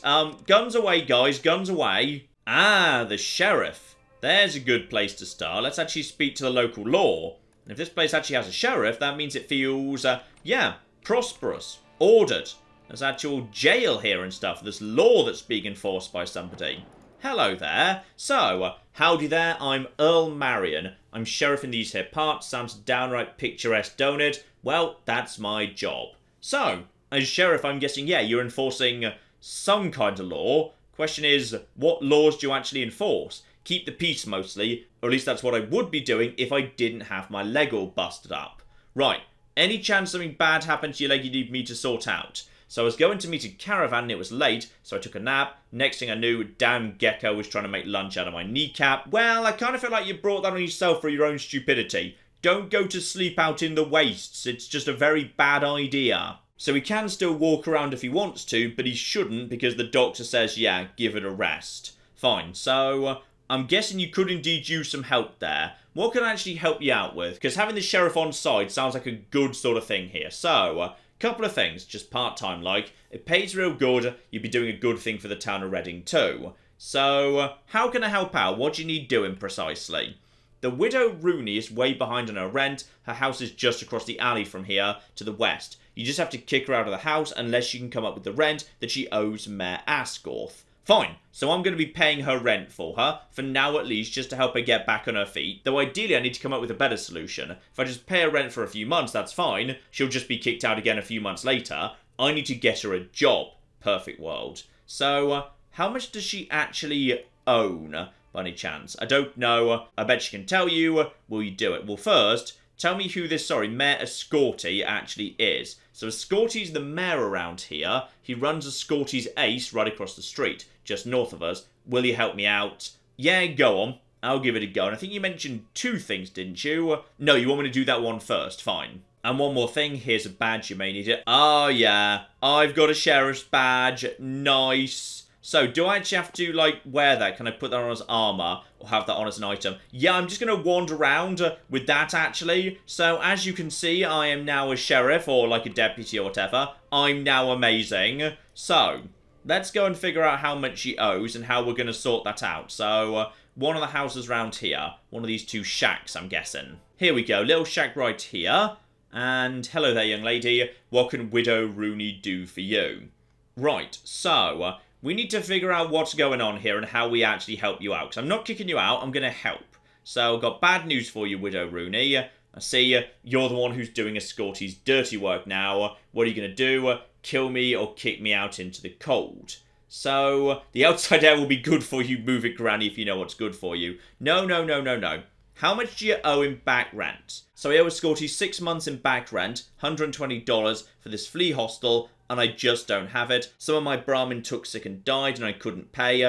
guns away, guys, guns away. Ah, the sheriff. There's a good place to start. Let's actually speak to the local law. And if this place actually has a sheriff, that means it feels, yeah, prosperous, ordered. There's actual jail here and stuff. There's law that's being enforced by somebody. Hello there. So, howdy there. I'm Earl Marion. I'm sheriff in these here parts. Sounds downright picturesque, don't it? Well, that's my job. So, as sheriff, I'm guessing, yeah, you're enforcing some kind of law. Question is, what laws do you actually enforce? Keep the peace mostly, or at least that's what I would be doing if I didn't have my leg all busted up. Right, any chance something bad happened to your leg you need me to sort out? So I was going to meet a caravan and it was late, so I took a nap. Next thing I knew, damn gecko was trying to make lunch out of my kneecap. Well, I kind of feel like you brought that on yourself for your own stupidity. Don't go to sleep out in the wastes. It's just a very bad idea. So he can still walk around if he wants to, but he shouldn't because the doctor says, yeah, give it a rest. Fine, so I'm guessing you could indeed use some help there. What can I actually help you out with? Because having the sheriff on side sounds like a good sort of thing here. So, couple of things, just part-time like. It pays real good, you'd be doing a good thing for the town of Reading too. So, how can I help out? What do you need doing precisely? The widow Rooney is way behind on her rent. Her house is just across the alley from here to the west. You just have to kick her out of the house unless you can come up with the rent that she owes Mayor Ascorth. Fine, so I'm going to be paying her rent for her, for now at least, just to help her get back on her feet. Though ideally I need to come up with a better solution. If I just pay her rent for a few months, that's fine. She'll just be kicked out again a few months later. I need to get her a job. Perfect world. So, how much does she actually own, by any chance? I don't know. I bet she can tell you. Will you do it? Well, first, tell me who this, Mayor Ascorti actually is. So Ascorti's the mayor around here. He runs Ascorti's Ace right across the street, just north of us. Will you help me out? Yeah, go on. I'll give it a go. And I think you mentioned two things, didn't you? No, you want me to do that one first. Fine. And one more thing. Here's a badge. You may need it. Oh, yeah. I've got a sheriff's badge. Nice. So, do I actually have to, like, wear that? Can I put that on as armor? Or have that on as an item? Yeah, I'm just going to wander around with that, actually. So, as you can see, I am now a sheriff, or like a deputy or whatever. I'm now amazing. So, let's go and figure out how much she owes and how we're going to sort that out. So, one of the houses around here. One of these two shacks, I'm guessing. Here we go. Little shack right here. And, hello there, young lady. What can Widow Rooney do for you? Right, so we need to figure out what's going on here and how we actually help you out. Because I'm not kicking you out, I'm going to help. So, I've got bad news for you, Widow Rooney. I see you're the one who's doing Ascorti's dirty work now. What are you going to do? Kill me or kick me out into the cold? So, the outside air will be good for you, move it granny, if you know what's good for you. No, no, no, no, no. How much do you owe in back rent? So, I owe Ascorti 6 months in back rent, $120 for this flea hostel, and I just don't have it. Some of my Brahmin took sick and died and I couldn't pay.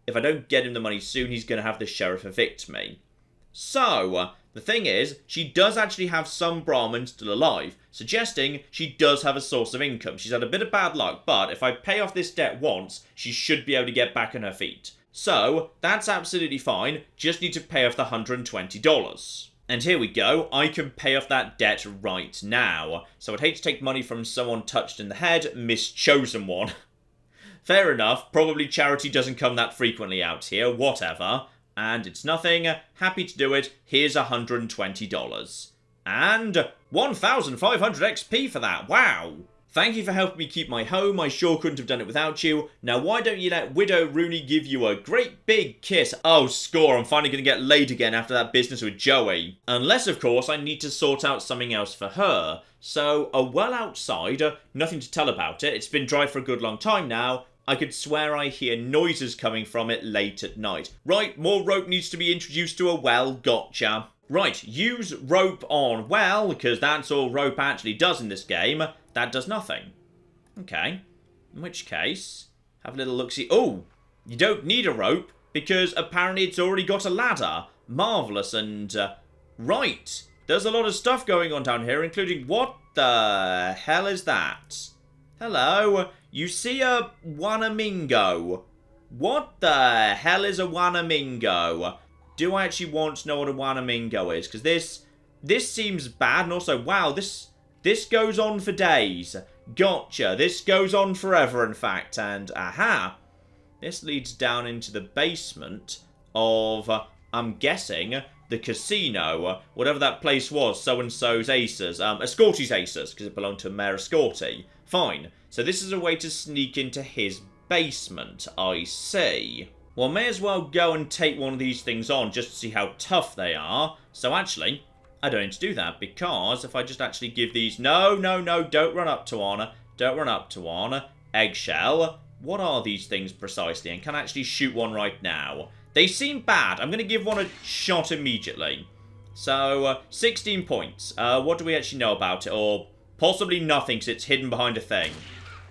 If I don't get him the money soon, he's going to have the sheriff evict me. So, the thing is, she does actually have some Brahmin still alive, suggesting she does have a source of income. She's had a bit of bad luck, but if I pay off this debt once, she should be able to get back on her feet. So, that's absolutely fine, just need to pay off the $120. And here we go, I can pay off that debt right now. So I'd hate to take money from someone touched in the head, mischosen one. Fair enough, probably charity doesn't come that frequently out here, whatever. And it's nothing, happy to do it, here's $120. And 1,500 XP for that, wow! Thank you for helping me keep my home, I sure couldn't have done it without you. Now why don't you let Widow Rooney give you a great big kiss? Oh, score, I'm finally going to get laid again after that business with Joey. Unless, of course, I need to sort out something else for her. So, a well outside, nothing to tell about it, it's been dry for a good long time now. I could swear I hear noises coming from it late at night. Right, more rope needs to be introduced to a well, gotcha. Right, use rope on well, because that's all rope actually does in this game. That does nothing. Okay. In which case, have a little look-see. Oh, you don't need a rope, because apparently it's already got a ladder. Marvellous, and right. There's a lot of stuff going on down here, including what the hell is that? Hello. You see a wanamingo. What the hell is a wanamingo? Do I actually want to know what a wanamingo is? Because this seems bad, and also, wow, this goes on for days. Gotcha. This goes on forever, in fact. And, aha. This leads down into the basement of, I'm guessing, the casino. Whatever that place was. So-and-so's Aces. Ascorti's Aces, because it belonged to Mayor Ascorti. Fine. So this is a way to sneak into his basement. I see. Well, may as well go and take one of these things on just to see how tough they are. So actually, I don't need to do that, because if I just actually give these... No, no, no, don't run up to one. Don't run up to one. Eggshell. What are these things precisely? And can I actually shoot one right now? They seem bad. I'm going to give one a shot immediately. So, 16 points. What do we actually know about it? Or possibly nothing, because it's hidden behind a thing.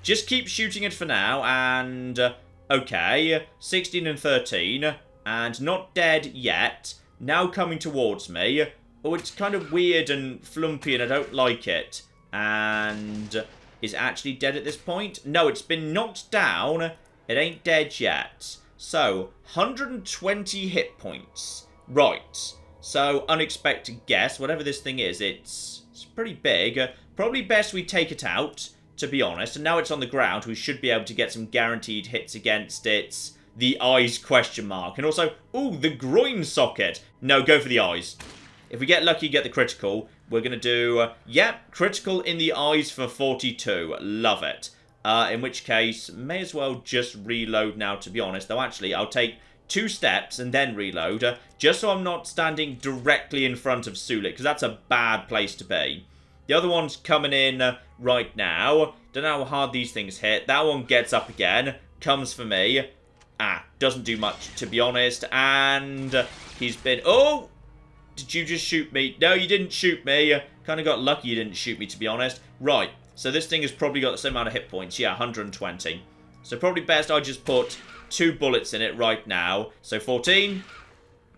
just keep shooting it for now, and... okay, 16 and 13, and not dead yet. Now coming towards me. Oh, it's kind of weird and flumpy, and I don't like it. And... is it actually dead at this point? No, it's been knocked down. It ain't dead yet. So, 120 hit points. Right. So, unexpected guess. Whatever this thing is, it's pretty big. Probably best we take it out, to be honest. And now it's on the ground, we should be able to get some guaranteed hits against it. The eyes question mark. And also, ooh, the groin socket. No, go for the eyes. If we get lucky, get the critical. We're going to do, yep, critical in the eyes for 42. Love it. In which case, may as well just reload now, to be honest. Though, actually, I'll take 2 steps and then reload. Just so I'm not standing directly in front of Sulik, because that's a bad place to be. The other one's coming in right now. Don't know how hard these things hit. That one gets up again. Comes for me. Doesn't do much, to be honest. And he's been... oh! Did you just shoot me? No, you didn't shoot me. Kind of got lucky you didn't shoot me, to be honest. Right, so this thing has probably got the same amount of hit points. Yeah, 120. So probably best I just put 2 bullets in it right now. So 14.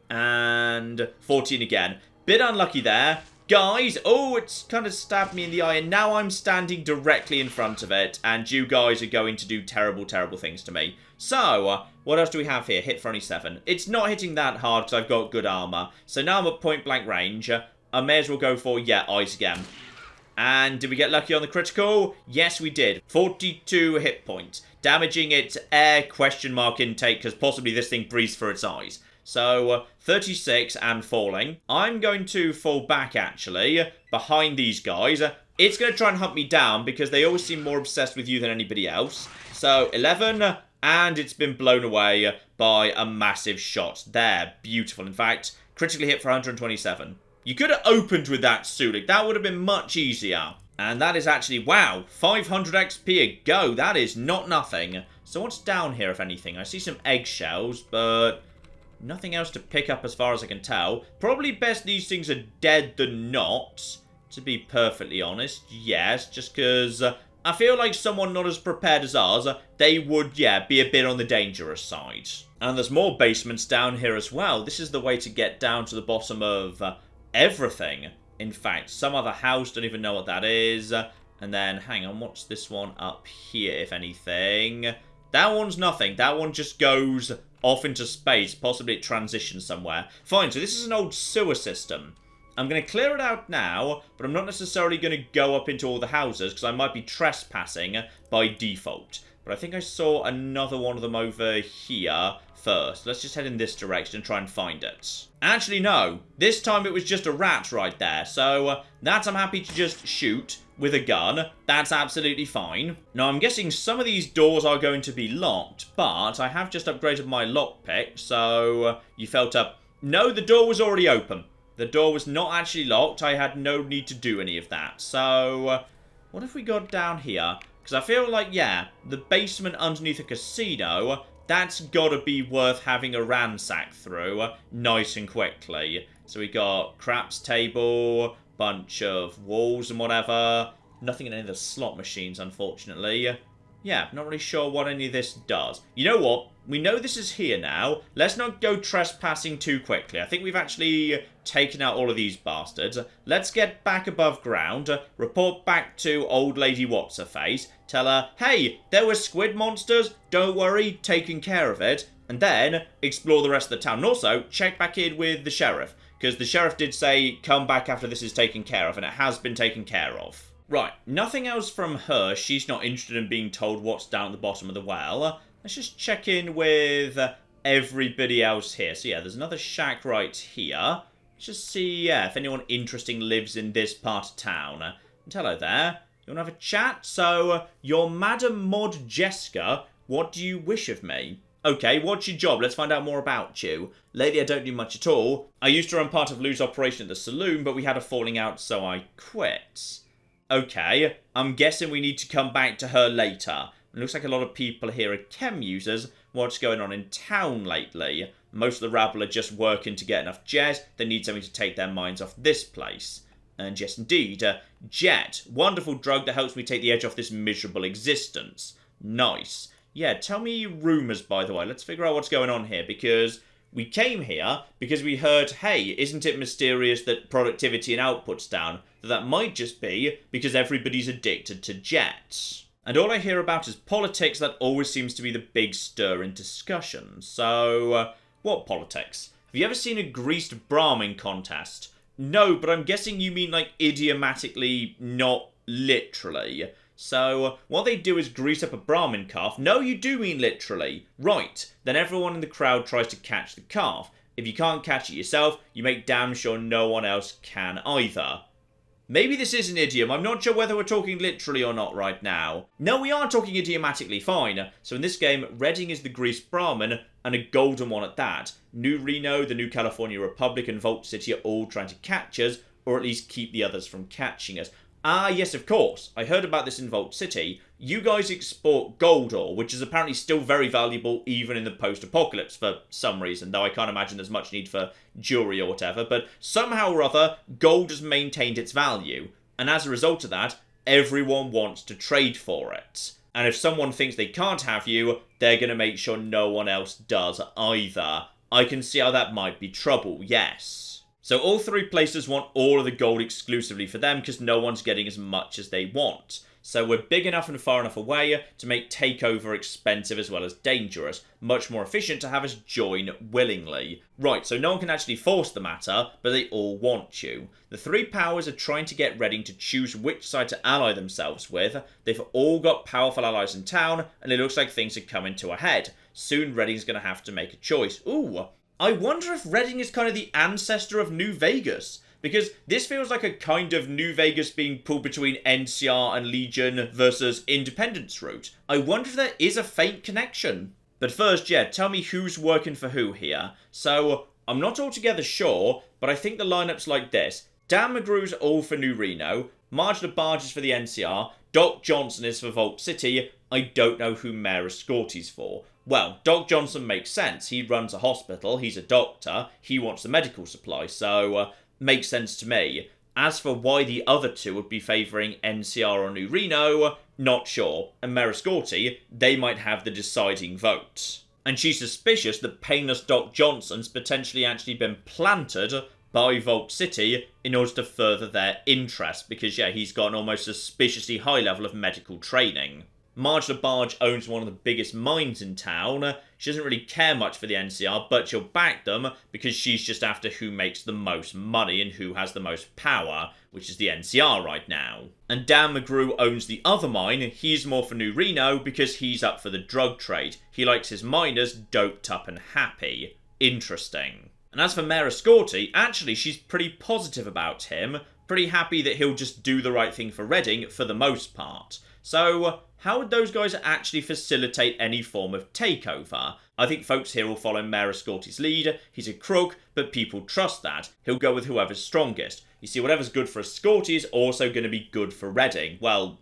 And 14 again. Bit unlucky there. Guys, oh, it's kind of stabbed me in the eye. And now I'm standing directly in front of it. And you guys are going to do terrible, terrible things to me. So, what else do we have here? Hit for only 7. It's not hitting that hard because I've got good armor. So now I'm at point blank range. I may as well go for, yeah, eyes again. And did we get lucky on the critical? Yes, we did. 42 hit points. Damaging its air question mark intake because possibly this thing breathes for its eyes. So, 36 and falling. I'm going to fall back, actually, behind these guys. It's going to try and hunt me down because they always seem more obsessed with you than anybody else. So, 11... and it's been blown away by a massive shot. There, beautiful. In fact, critically hit for 127. You could have opened with that, Sulik. That would have been much easier. And that is actually, wow, 500 XP a go. That is not nothing. So what's down here, if anything? I see some eggshells, but nothing else to pick up as far as I can tell. Probably best these things are dead than not, to be perfectly honest. Yes, just because... I feel like someone not as prepared as ours, they would, yeah, be a bit on the dangerous side. And there's more basements down here as well. This is the way to get down to the bottom of everything. In fact, some other house, don't even know what that is. And then, hang on, what's this one up here, if anything? That one's nothing. That one just goes off into space. Possibly it transitions somewhere. Fine, so this is an old sewer system. I'm going to clear it out now, but I'm not necessarily going to go up into all the houses because I might be trespassing by default. But I think I saw another one of them over here first. Let's just head in this direction and try and find it. Actually, no. This time it was just a rat right there. So that I'm happy to just shoot with a gun. That's absolutely fine. Now, I'm guessing some of these doors are going to be locked, but I have just upgraded my lockpick. So you felt up. No, the door was already open. The door was not actually locked. I had no need to do any of that. So, what have we got down here? Because I feel like, yeah, the basement underneath a casino, that's got to be worth having a ransack through nice and quickly. So we got craps table, bunch of walls and whatever. Nothing in any of the slot machines, unfortunately. Yeah, not really sure what any of this does. You know what? We know this is here now. Let's not go trespassing too quickly. I think we've actually taken out all of these bastards. Let's get back above ground. Report back to old lady What's-Her-Face. Tell her, hey, there were squid monsters. Don't worry, taking care of it. And then explore the rest of the town. And also, check back in with the sheriff. Because the sheriff did say, come back after this is taken care of. And it has been taken care of. Right, nothing else from her. She's not interested in being told what's down at the bottom of the well. Let's just check in with everybody else here. So yeah, there's another shack right here. Let's just see if anyone interesting lives in this part of town. And hello there. You want to have a chat? So, you're Madam Mod Jessica. What do you wish of me? Okay, what's your job? Let's find out more about you. Lately, I don't do much at all. I used to run part of Lou's operation at the saloon, but we had a falling out, so I quit. Okay, I'm guessing we need to come back to her later. It looks like a lot of people here are chem users. What's going on in town lately? Most of the rabble are just working to get enough jazz. They need something to take their minds off this place. And yes, indeed, Jet. Wonderful drug that helps me take the edge off this miserable existence. Nice. Yeah, tell me rumours, by the way. Let's figure out what's going on here, because we came here because we heard, hey, isn't it mysterious that productivity and output's down? That might just be because everybody's addicted to Jet. And all I hear about is politics. That always seems to be the big stir in discussion. So, what politics? Have you ever seen a greased Brahmin contest? No, but I'm guessing you mean like idiomatically, not literally. So, what they do is grease up a Brahmin calf. No, you do mean literally. Right. Then everyone in the crowd tries to catch the calf. If you can't catch it yourself, you make damn sure no one else can either. Maybe this is an idiom. I'm not sure whether we're talking literally or not right now. No, we are talking idiomatically, fine. So in this game, Redding is the greased Brahmin, and a golden one at that. New Reno, the New California Republic, and Vault City are all trying to catch us, or at least keep the others from catching us. Ah, yes, of course. I heard about this in Vault City. You guys export gold ore, which is apparently still very valuable even in the post-apocalypse for some reason, though I can't imagine there's much need for jewelry or whatever, but somehow or other, gold has maintained its value, and as a result of that, everyone wants to trade for it. And if someone thinks they can't have you, they're going to make sure no one else does either. I can see how that might be trouble, yes. So all three places want all of the gold exclusively for them because no one's getting as much as they want. So we're big enough and far enough away to make takeover expensive as well as dangerous. Much more efficient to have us join willingly. Right, so no one can actually force the matter, but they all want you. The three powers are trying to get Redding to choose which side to ally themselves with. They've all got powerful allies in town, and it looks like things are coming to a head. Soon Redding's going to have to make a choice. Ooh, I wonder if Redding is kind of the ancestor of New Vegas. Because this feels like a kind of New Vegas being pulled between NCR and Legion versus Independence route. I wonder if there is a faint connection. But first, yeah, tell me who's working for who here. So, I'm not altogether sure, but I think the lineup's like this. Dan McGrew's all for New Reno, Marge LaBarge is for the NCR, Doc Johnson is for Vault City, I don't know who Mayor Escorti's for. Well, Doc Johnson makes sense. He runs a hospital, he's a doctor, he wants the medical supply, so makes sense to me. As for why the other two would be favouring NCR or New Reno, not sure. And Mayor Escorti, they might have the deciding vote. And she's suspicious that painless Doc Johnson's potentially actually been planted by Vault City in order to further their interest, because yeah, he's got an almost suspiciously high level of medical training. Marge LaBarge owns one of the biggest mines in town. She doesn't really care much for the NCR, but she'll back them because she's just after who makes the most money and who has the most power, which is the NCR right now. And Dan McGrew owns the other mine. He's more for New Reno because he's up for the drug trade. He likes his miners doped up and happy. Interesting. And as for Mayor Escorti, actually she's pretty positive about him. Pretty happy that he'll just do the right thing for Redding for the most part. So, how would those guys actually facilitate any form of takeover? I think folks here will follow Mayor Escorti's lead. He's a crook, but people trust that. He'll go with whoever's strongest. You see, whatever's good for Escorti is also going to be good for Redding. Well,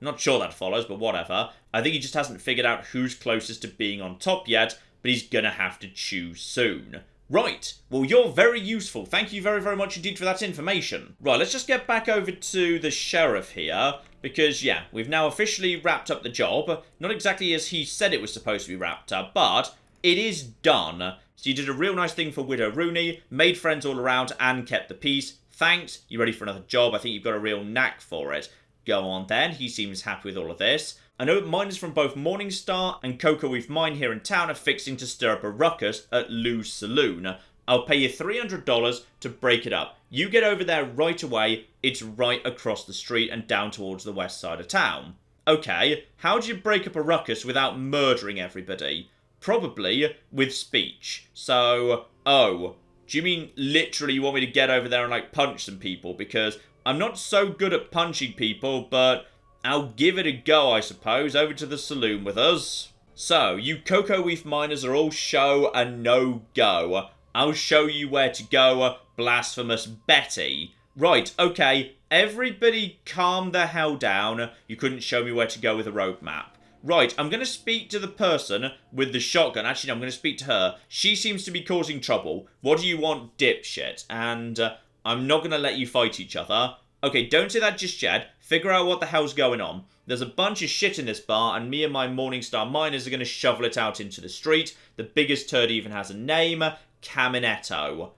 not sure that follows, but whatever. I think he just hasn't figured out who's closest to being on top yet, but he's going to have to choose soon. Right, well you're very useful. Thank you very, very much indeed for that information. Right, let's just get back over to the sheriff here. Because, yeah, we've now officially wrapped up the job. Not exactly as he said it was supposed to be wrapped up, but it is done. So you did a real nice thing for Widow Rooney, made friends all around, and kept the peace. Thanks. You ready for another job? I think you've got a real knack for it. Go on then. He seems happy with all of this. I know that miners from both Morningstar and Cocoa Reef Mine here in town are fixing to stir up a ruckus at Lou's Saloon. I'll pay you $300 to break it up. You get over there right away. It's right across the street and down towards the west side of town. Okay, how do you break up a ruckus without murdering everybody? Probably with speech. So, oh, do you mean literally you want me to get over there and like punch some people? Because I'm not so good at punching people, but I'll give it a go, I suppose. Over to the saloon with us. So, you Cocoa Reef miners are all show and no go. I'll show you where to go, blasphemous Betty. Right, okay, everybody calm the hell down. You couldn't show me where to go with a roadmap. Right, I'm going to speak to the person with the shotgun. Actually, no, I'm going to speak to her. She seems to be causing trouble. What do you want, dipshit? And, I'm not going to let you fight each other. Okay, don't say that just yet. Figure out what the hell's going on. There's a bunch of shit in this bar, and me and my Morningstar miners are going to shovel it out into the street. The biggest turd even has a name, Caminetto.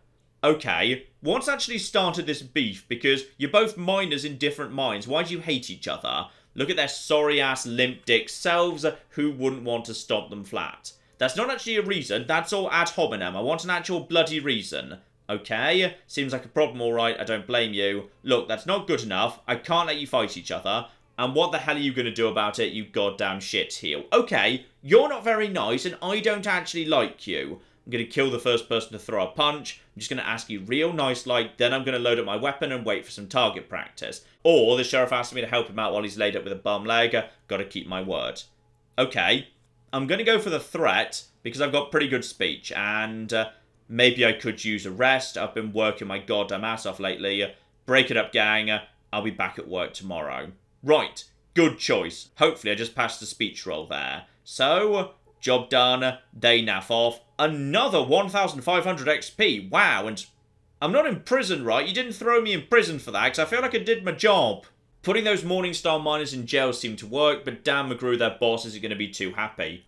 Okay, what's actually started this beef? Because you're both miners in different mines. Why do you hate each other? Look at their sorry-ass limp dick selves. Who wouldn't want to stomp them flat? That's not actually a reason. That's all ad hominem. I want an actual bloody reason. Okay, seems like a problem, alright. I don't blame you. Look, that's not good enough. I can't let you fight each other. And what the hell are you going to do about it, you goddamn shitheel? Okay, you're not very nice, and I don't actually like you. I'm going to kill the first person to throw a punch. I'm just going to ask you real nice like, then I'm going to load up my weapon and wait for some target practice. Or the sheriff asked me to help him out while he's laid up with a bum leg. Got to keep my word. Okay, I'm going to go for the threat because I've got pretty good speech, and maybe I could use a rest. I've been working my goddamn ass off lately. Break it up, gang. I'll be back at work tomorrow. Right, good choice. Hopefully I just passed the speech roll there. So, job done. They naff off. Another 1,500 XP. Wow, and I'm not in prison, right? You didn't throw me in prison for that, because I feel like I did my job. Putting those Morningstar miners in jail seemed to work, but Dan McGrew, their boss, isn't going to be too happy.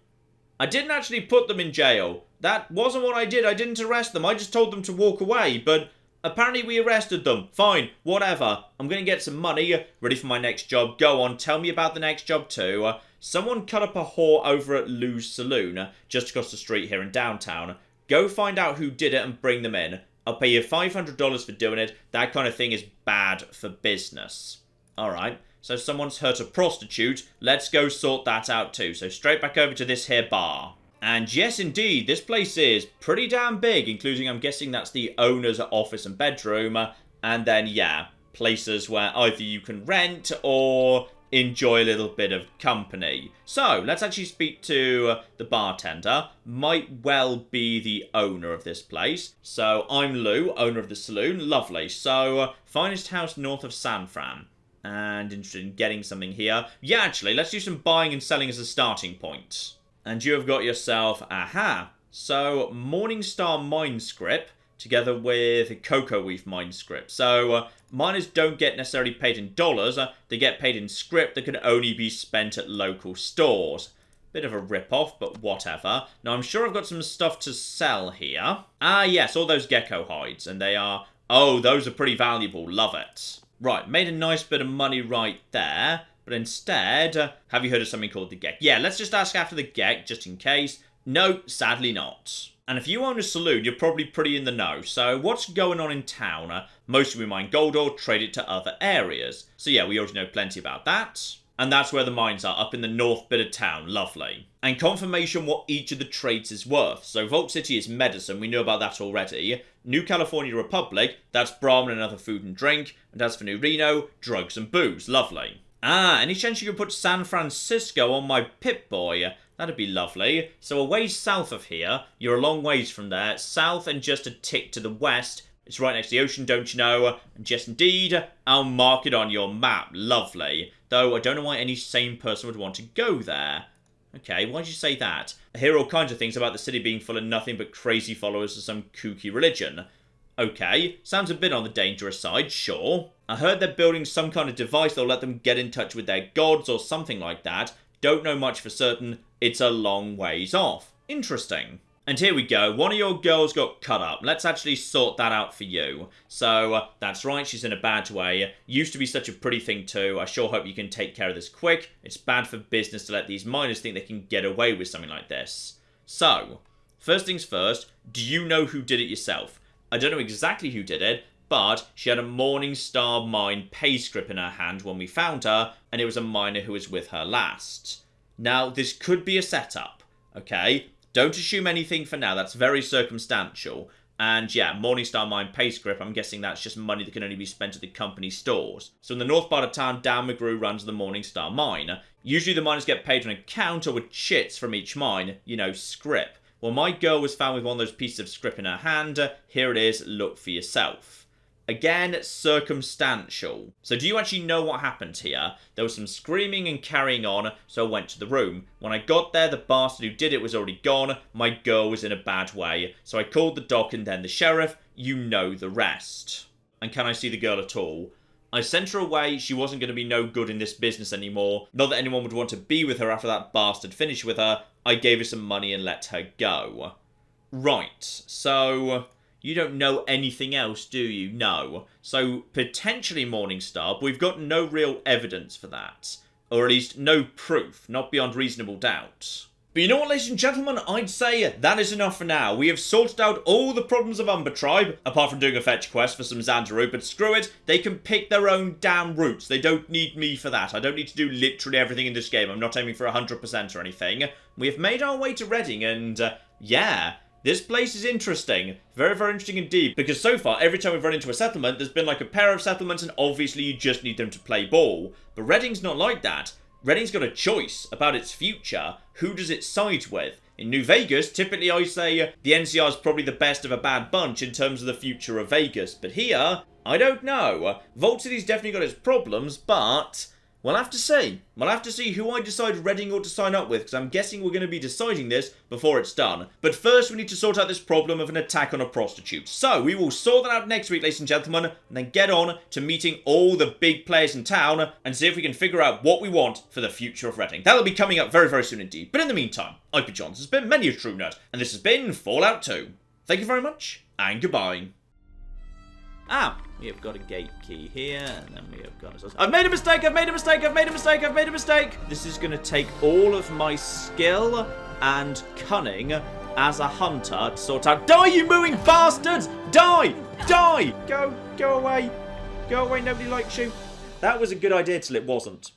I didn't actually put them in jail. That wasn't what I did. I didn't arrest them. I just told them to walk away, but apparently we arrested them. Fine, whatever. I'm going to get some money. Ready for my next job. Go on, tell me about the next job too. Someone cut up a whore over at Lou's Saloon, just across the street here in downtown. Go find out who did it and bring them in. I'll pay you $500 for doing it. That kind of thing is bad for business. Alright, so someone's hurt a prostitute. Let's go sort that out too. So straight back over to this here bar. And yes, indeed, this place is pretty damn big, including, I'm guessing that's the owner's office and bedroom. And then, yeah, places where either you can rent or enjoy a little bit of company. So, let's actually speak to the bartender. Might well be the owner of this place. So, I'm Lou, owner of the saloon. Lovely. So, finest house north of San Fran. And interested in getting something here. Yeah, actually, let's do some buying and selling as a starting point. And you have got yourself, aha. So, Morningstar Mine Script, together with Cocoa Weave Mine Script. So, miners don't get necessarily paid in dollars, they get paid in script that can only be spent at local stores. Bit of a rip-off, but whatever. Now, I'm sure I've got some stuff to sell here. Ah, yes, all those gecko hides, and they are, oh, those are pretty valuable, love it. Right, made a nice bit of money right there. But instead, have you heard of something called the Gek? Yeah, let's just ask after the Gek, just in case. No, sadly not. And if you own a saloon, you're probably pretty in the know. So what's going on in town? Mostly we mine gold or trade it to other areas. So yeah, we already know plenty about that. And that's where the mines are, up in the north bit of town. Lovely. And confirmation what each of the trades is worth. So Vault City is medicine, we knew about that already. New California Republic, that's Brahmin and other food and drink. And as for New Reno, drugs and booze. Lovely. Ah, any chance you could put San Francisco on my Pip-Boy? That'd be lovely. So a ways south of here, you're a long ways from there, south and just a tick to the west. It's right next to the ocean, don't you know? And yes, indeed, I'll mark it on your map. Lovely. Though I don't know why any sane person would want to go there. Okay, why'd you say that? I hear all kinds of things about the city being full of nothing but crazy followers of some kooky religion. Okay, sounds a bit on the dangerous side, sure. I heard they're building some kind of device that'll let them get in touch with their gods or something like that. Don't know much for certain. It's a long ways off. Interesting. And here we go. One of your girls got cut up. Let's actually sort that out for you. So, that's right, she's in a bad way. Used to be such a pretty thing too. I sure hope you can take care of this quick. It's bad for business to let these miners think they can get away with something like this. So, first things first, do you know who did it yourself? I don't know exactly who did it, but she had a Morningstar Mine pay script in her hand when we found her, and it was a miner who was with her last. Now, this could be a setup, okay? Don't assume anything for now, that's very circumstantial. And yeah, Morningstar Mine pay script, I'm guessing that's just money that can only be spent at the company stores. So in the north part of town, Dan McGrew runs the Morningstar Mine. Usually the miners get paid on account or with chits from each mine, you know, script. Well, my girl was found with one of those pieces of script in her hand. Here it is, look for yourself. Again, circumstantial. So do you actually know what happened here? There was some screaming and carrying on, so I went to the room. When I got there, the bastard who did it was already gone. My girl was in a bad way. So I called the doc and then the sheriff. You know the rest. and can I see the girl at all? I sent her away. She wasn't going to be no good in this business anymore. Not that anyone would want to be with her after that bastard finished with her. I gave her some money and let her go. Right, so you don't know anything else, do you? No. So, potentially Morningstar, but we've got no real evidence for that. Or at least no proof, not beyond reasonable doubt. But you know what, ladies and gentlemen? I'd say that is enough for now. We have sorted out all the problems of Umber Tribe, apart from doing a fetch quest for some Xandaru, but screw it, they can pick their own damn routes. They don't need me for that. I don't need to do literally everything in this game. I'm not aiming for 100% or anything. We have made our way to Reading, and yeah, this place is interesting. Very, very interesting indeed, because so far, every time we've run into a settlement, there's been like a pair of settlements, and obviously you just need them to play ball. But Reading's not like that. Reading's got a choice about its future. Who does it side with? In New Vegas, typically I say the NCR is probably the best of a bad bunch in terms of the future of Vegas. But here, I don't know. Vault City's definitely got its problems, but we'll have to see. We'll have to see who I decide Reading ought to sign up with, because I'm guessing we're going to be deciding this before it's done. But first, we need to sort out this problem of an attack on a prostitute. So, we will sort that out next week, ladies and gentlemen, and then get on to meeting all the big players in town and see if we can figure out what we want for the future of Reading. That'll be coming up very, very soon indeed. But in the meantime, I've been John, this has been Many a True Nerd, and this has been Fallout 2. Thank you very much, and goodbye. We have got a gate key here, and then we have got... I've made a mistake, I've made a mistake, I've made a mistake, I've made a mistake! This is going to take all of my skill and cunning as a hunter to sort out... Die, you mooing bastards! Die! Die! Go away. Go away, nobody likes you. That was a good idea till it wasn't.